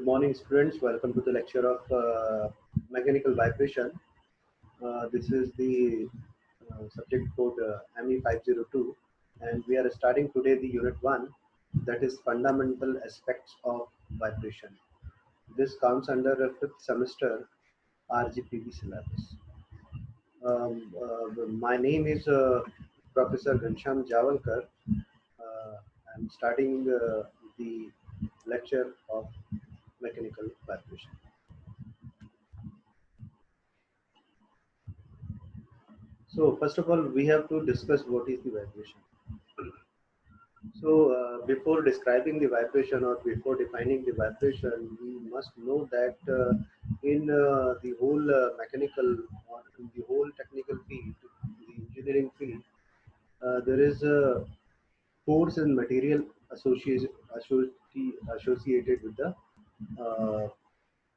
Good morning, students. Welcome to the lecture of mechanical vibration. This is the subject code ME502, and we are starting today the unit 1, that is fundamental aspects of vibration. This comes under a 5th semester RGPV syllabus. My name is Professor Ghanshyam Javalkar. I'm starting the lecture of mechanical vibration. So first of all, we have to discuss what is the vibration. So before describing the vibration or before defining the vibration, we must know that in the whole mechanical or in the whole technical field, the engineering field, there is a force and material associated with the uh,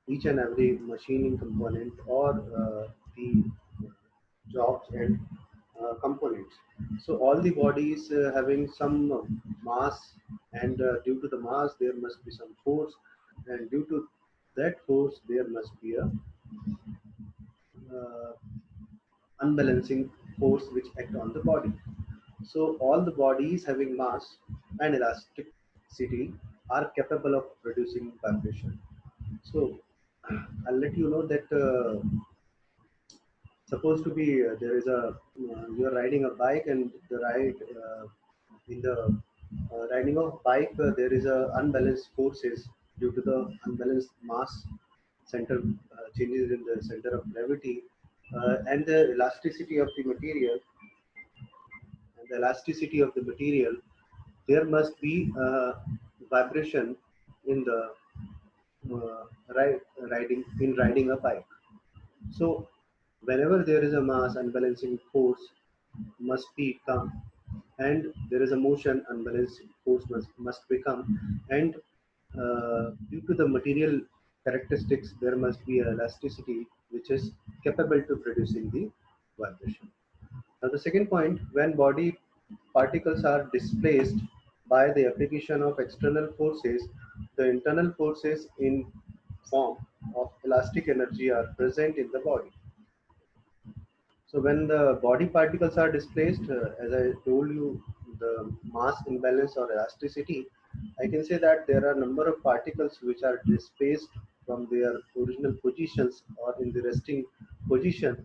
each and every machining component or the jobs and components. So all the bodies having some mass, and due to the mass there must be some force, and due to that force there must be a uh, unbalancing force which act on the body. So all the bodies having mass and elasticity are capable of producing vibration. So I'll let you know that supposed to be there is a you're riding a bike, and the ride in the riding of bike there is a unbalanced forces due to the unbalanced mass center, changes in the center of gravity, and the elasticity of the material. And the elasticity of the material, there must be vibration in the uh, riding a bike. So whenever there is a mass, unbalancing force must become, and there is a motion, unbalancing force must become, and due to the material characteristics, there must be a elasticity which is capable to producing the vibration. Now the second point, when body particles are displaced by the application of external forces, the internal forces in form of elastic energy are present in the body. So when the body particles are displaced, as I told you, the mass imbalance or elasticity, I can say that there are a number of particles which are displaced from their original positions or in the resting position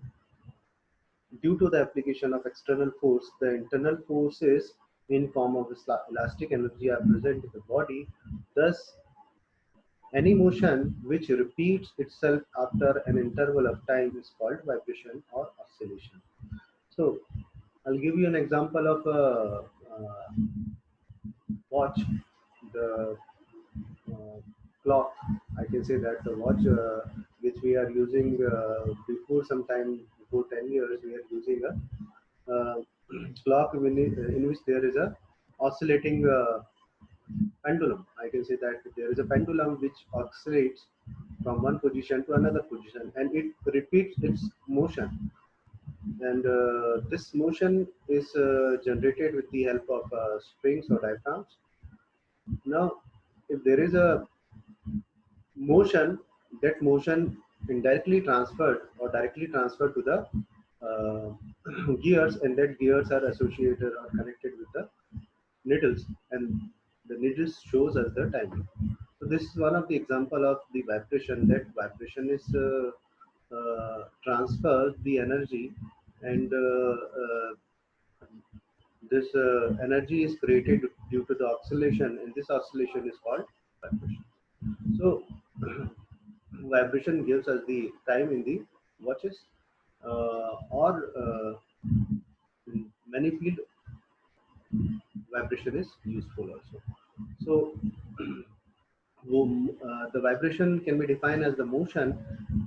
due to the application of external force. The internal forces in form of elastic energy are present in the body. Thus, any motion which repeats itself after an interval of time is called vibration or oscillation. So I'll give you an example of a watch, the clock. I can say that the watch which we are using before some time, before 10 years, we are using a clock in which there is a oscillating pendulum. I can say that there is a pendulum which oscillates from one position to another position, and it repeats its motion. And this motion is generated with the help of springs or diaphragms. Now, if there is a motion, that motion indirectly transferred or directly transferred to the gears, and that gears are associated or connected with the needles, and the needles shows us the timing. So this is one of the example of the vibration, that vibration is transfers the energy, and this energy is created due to the oscillation, and this oscillation is called vibration. So vibration gives us the time in the watches, or in many field vibration is useful also. So the vibration can be defined as the motion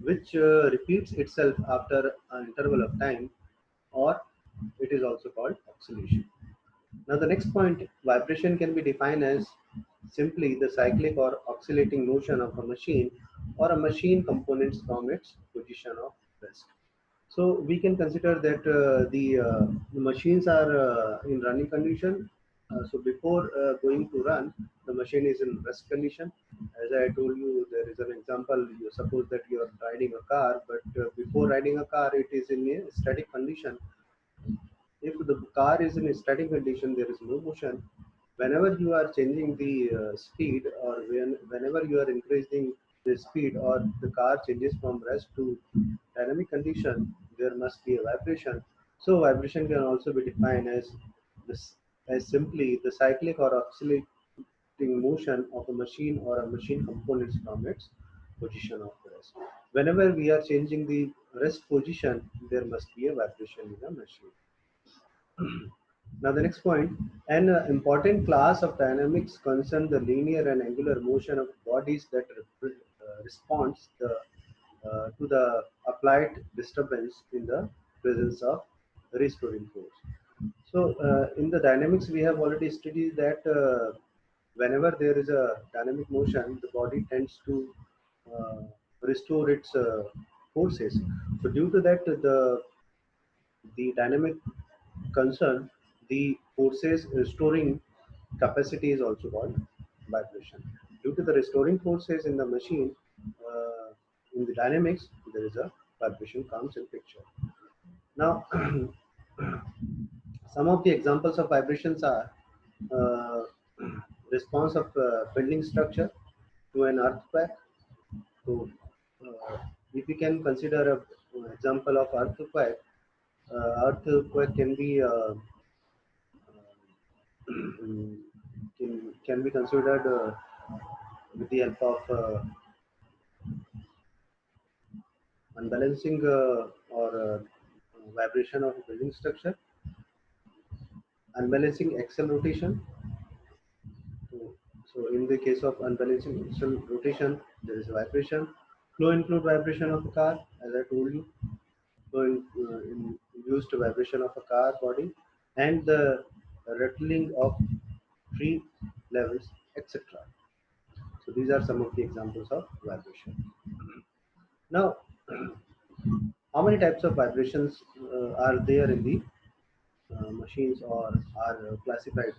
which repeats itself after an interval of time, or it is also called oscillation. Now the next point, vibration can be defined as simply the cyclic or oscillating motion of a machine or a machine components from its position of rest. So we can consider that the machines are in running condition. So before going to run, the machine is in rest condition. As as I told you, there is an example. You suppose that you are riding a car, but before riding a car, it is in a static condition. If the car is in a static condition, there is no motion. Whenever you are changing the speed, or whenever you are increasing the speed, or the car changes from rest to dynamic condition, there must be a vibration. So vibration can also be defined as this, as simply the cyclic or oscillating motion of a machine or a machine components from its position of rest. Whenever we are changing the rest position, there must be a vibration in the machine. Now the next point, an important class of dynamics concern the linear and angular motion of bodies that responds to the applied disturbance in the presence of restoring force. So in the dynamics, we have already studied that whenever there is a dynamic motion, the body tends to uh, restore its forces. So due to that, the dynamic concern, the forces restoring capacity is also called vibration. Due to the restoring forces in the machine, in the dynamics, there is a vibration comes in picture. Now, some of the examples of vibrations are uh, response of building structure to an earthquake. So, if we can consider an example of earthquake can be can be considered with the help of unbalancing or vibration of a building structure, unbalancing axle rotation. So, so in the case of unbalancing axle rotation, there is a vibration. Flow include vibration of a car, as I told you. Flow induced vibration of a car body, and the rattling of tree levels, etc. So these are some of the examples of vibration. Now, how many types of vibrations are there in the machines or are classified?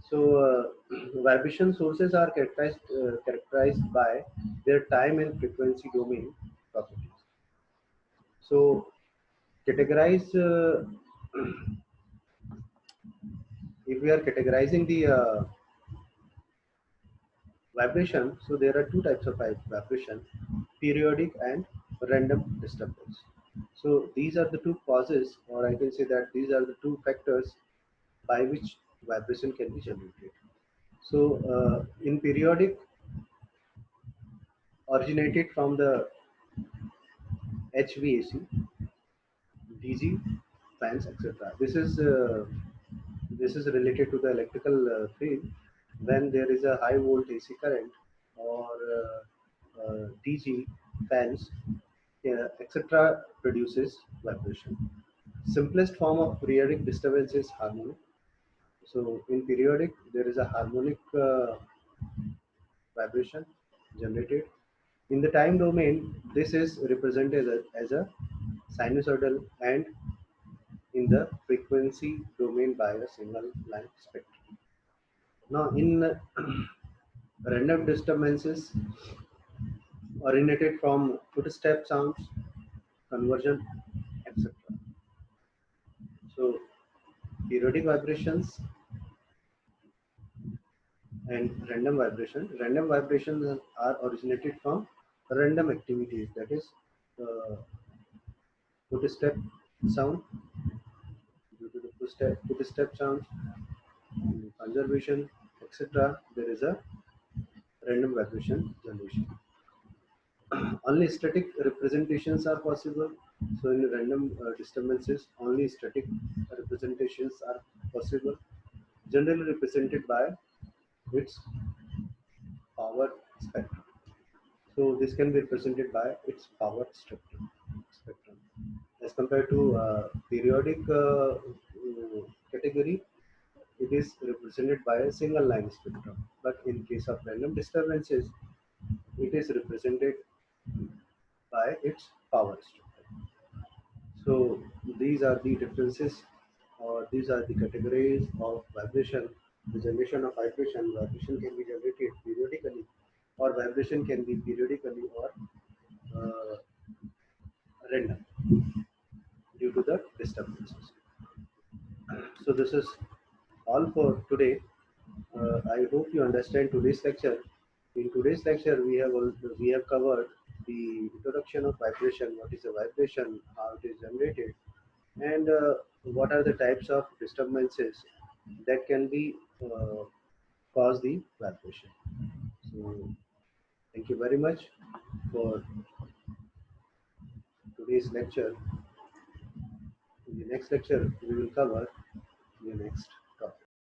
So, vibration sources are characterized by their time and frequency domain properties. So, categorize if we are categorizing the vibration, so there are two types of vibration: periodic and random disturbance. So these are the two causes, or I can say that these are the two factors by which vibration can be generated. So in periodic, originated from the HVAC, DG fans, etc. This is related to the electrical field when there is a high volt AC current or DG fans, etc. produces vibration. Simplest form of periodic disturbance is harmonic. So in periodic, there is a harmonic vibration generated. In the time domain, this is represented as a sinusoidal, and in the frequency domain by a single line spectrum. Now, in random disturbances originated from footstep sounds, conversion, etc. So, periodic vibrations and random vibration. Random vibrations are originated from random activities, that is, footstep sound, due to the footstep sounds, conservation, etc. There is a random vibration generation. Only static representations are possible. So in random disturbances, only static representations are possible, generally represented by its power spectrum. So this can be represented by its power spectrum. As compared to periodic category, it is represented by a single line spectrum. But in case of random disturbances, it is represented by its power spectrum. So these are the differences, or these are the categories of vibration. The generation of vibration can be generated periodically or vibration can be periodically or random due to the disturbances. So this is all for today. I hope you understand today's lecture. In today's lecture, we have covered the introduction of vibration, what is a vibration, how it is generated, and what are the types of disturbances that can be cause the vibration. So thank you very much for today's lecture. In the next lecture, we will cover the next